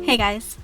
Hey guys!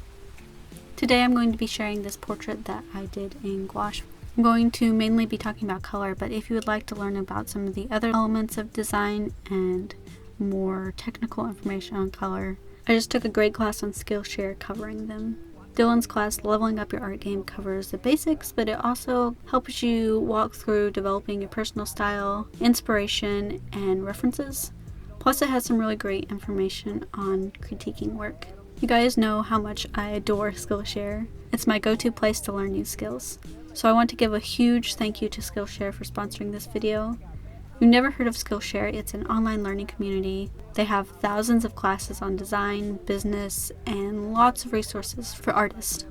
Today I'm going to be sharing this portrait that I did in gouache. I'm going to mainly be talking about color, but if you would like to learn about some of the other elements of design and more technical information on color, I just took a grade class on Skillshare covering them. Dylan's class, Leveling Up Your Art Game, covers the basics, but it also helps you walk through developing your personal style, inspiration, and references. Plus it has some really great information on critiquing work. You guys know how much I adore Skillshare. It's my go-to place to learn new skills. So I want to give a huge thank you to Skillshare for sponsoring this video. If you've never heard of Skillshare, it's an online learning community. They have thousands of classes on design, business, and lots of resources for artists.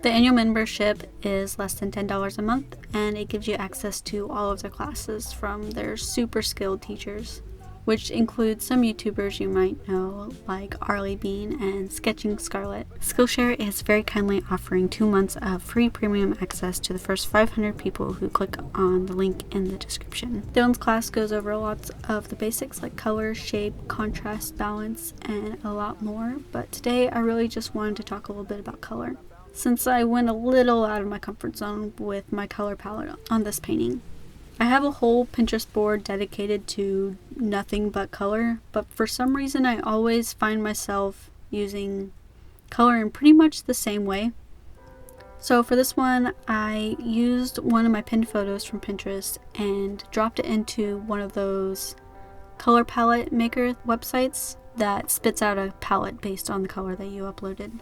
The annual membership is less than $10 a month, and it gives you access to all of their classes from their super skilled teachers, which includes some YouTubers you might know, like Arlie Bean and Sketching Scarlet. Skillshare is very kindly offering 2 months of free premium access to the first 500 people who click on the link in the description. Dylan's class goes over lots of the basics like color, shape, contrast, balance, and a lot more, but today I really just wanted to talk a little bit about color, since I went a little out of my comfort zone with my color palette on this painting. I have a whole Pinterest board dedicated to nothing but color, but for some reason I always find myself using color in pretty much the same way. So for this one, I used one of my pinned photos from Pinterest and dropped it into one of those color palette maker websites that spits out a palette based on the color that you uploaded.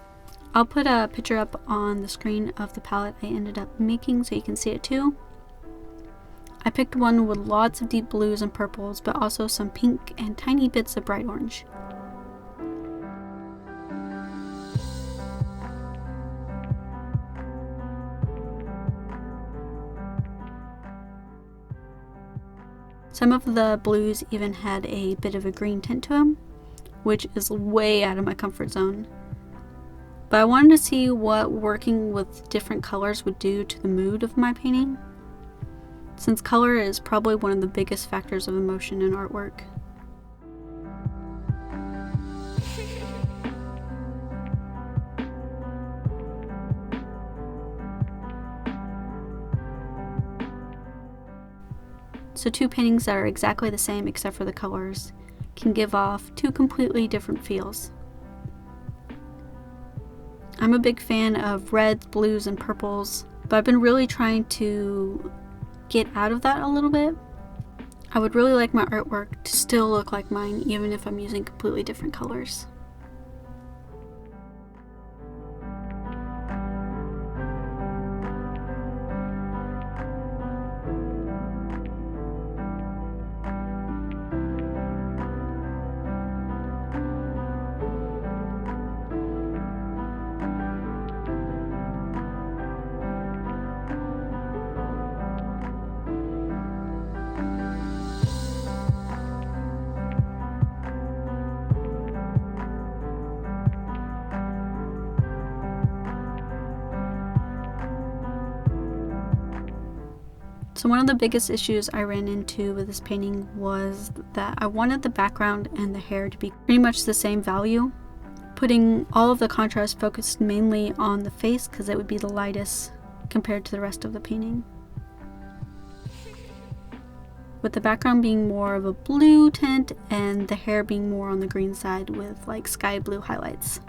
I'll put a picture up on the screen of the palette I ended up making so you can see it too. I picked one with lots of deep blues and purples, but also some pink and tiny bits of bright orange. Some of the blues even had a bit of a green tint to them, which is way out of my comfort zone. But I wanted to see what working with different colors would do to the mood of my painting, since color is probably one of the biggest factors of emotion in artwork. So two paintings that are exactly the same except for the colors can give off two completely different feels. I'm a big fan of reds, blues, and purples, but I've been really trying to get out of that a little bit. I would really like my artwork to still look like mine even if I'm using completely different colors. So one of the biggest issues I ran into with this painting was that I wanted the background and the hair to be pretty much the same value, putting all of the contrast focused mainly on the face because it would be the lightest compared to the rest of the painting, with the background being more of a blue tint and the hair being more on the green side with like sky blue highlights.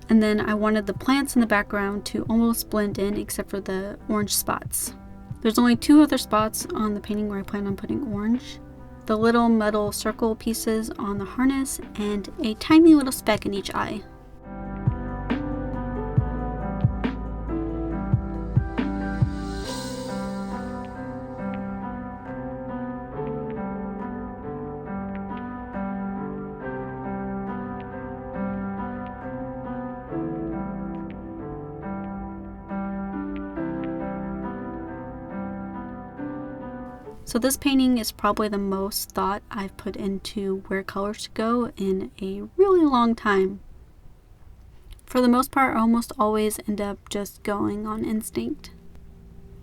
And then I wanted the plants in the background to almost blend in except for the orange spots. There's only 2 other spots on the painting where I plan on putting orange: the little metal circle pieces on the harness and a tiny little speck in each eye. So this painting is probably the most thought I've put into where colors should go in a really long time. For the most part, I almost always end up just going on instinct.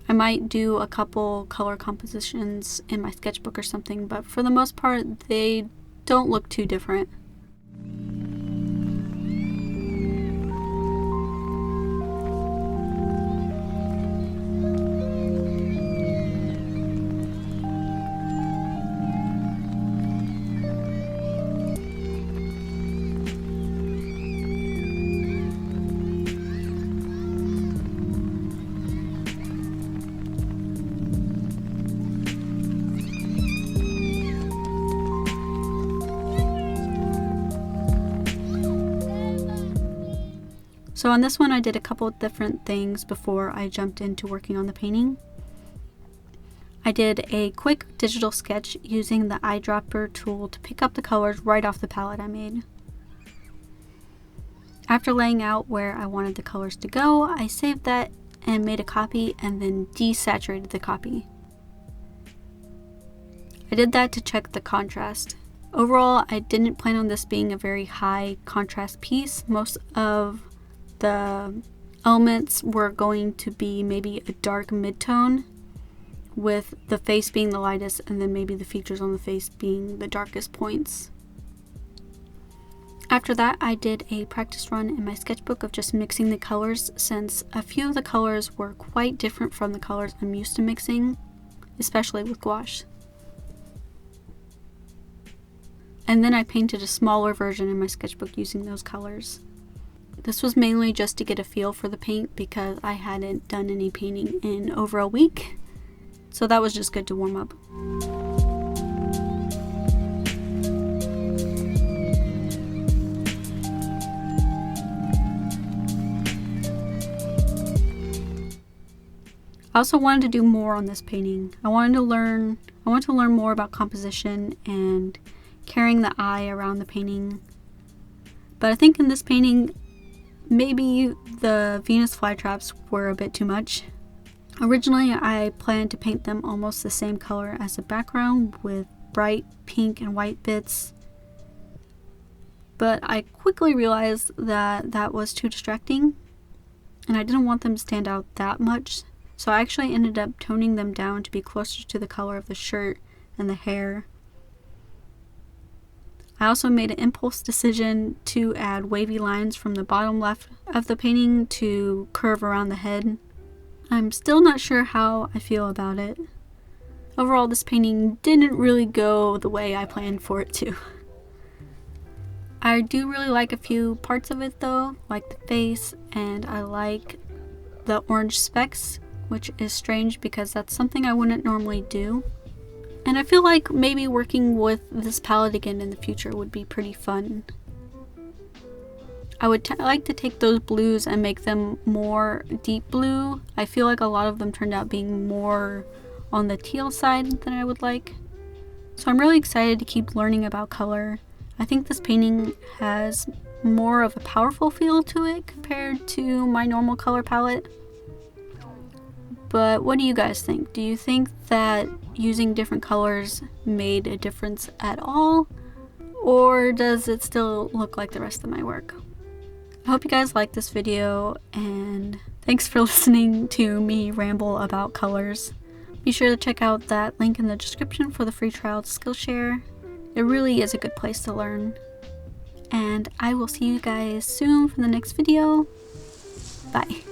I might do a couple color compositions in my sketchbook or something, but for the most part, they don't look too different. So on this one I did a couple of different things before I jumped into working on the painting. I did a quick digital sketch using the eyedropper tool to pick up the colors right off the palette I made. After laying out where I wanted the colors to go, I saved that and made a copy and then desaturated the copy. I did that to check the contrast. Overall, I didn't plan on this being a very high contrast piece. Most of the elements were going to be maybe a dark mid-tone, with the face being the lightest and then maybe the features on the face being the darkest points. After that, I did a practice run in my sketchbook of just mixing the colors, since a few of the colors were quite different from the colors I'm used to mixing, especially with gouache. And then I painted a smaller version in my sketchbook using those colors. This was mainly just to get a feel for the paint because I hadn't done any painting in over a week, so that was just good to warm up. I also wanted to do more on this painting. I wanted to learn more about composition and carrying the eye around the painting. But I think in this painting, maybe the Venus flytraps were a bit too much. Originally, I planned to paint them almost the same color as the background with bright pink and white bits. But I quickly realized that that was too distracting and I didn't want them to stand out that much. So I actually ended up toning them down to be closer to the color of the shirt and the hair. I also made an impulse decision to add wavy lines from the bottom left of the painting to curve around the head. I'm still not sure how I feel about it. Overall, this painting didn't really go the way I planned for it to. I do really like a few parts of it though, like the face, and I like the orange specks, which is strange because that's something I wouldn't normally do. And I feel like maybe working with this palette again in the future would be pretty fun. I would like to take those blues and make them more deep blue. I feel like a lot of them turned out being more on the teal side than I would like. So I'm really excited to keep learning about color. I think this painting has more of a powerful feel to it compared to my normal color palette. But what do you guys think? Do you think that using different colors made a difference at all? Or does it still look like the rest of my work? I hope you guys liked this video, and thanks for listening to me ramble about colors. Be sure to check out that link in the description for the free trial to Skillshare. It really is a good place to learn. And I will see you guys soon for the next video. Bye.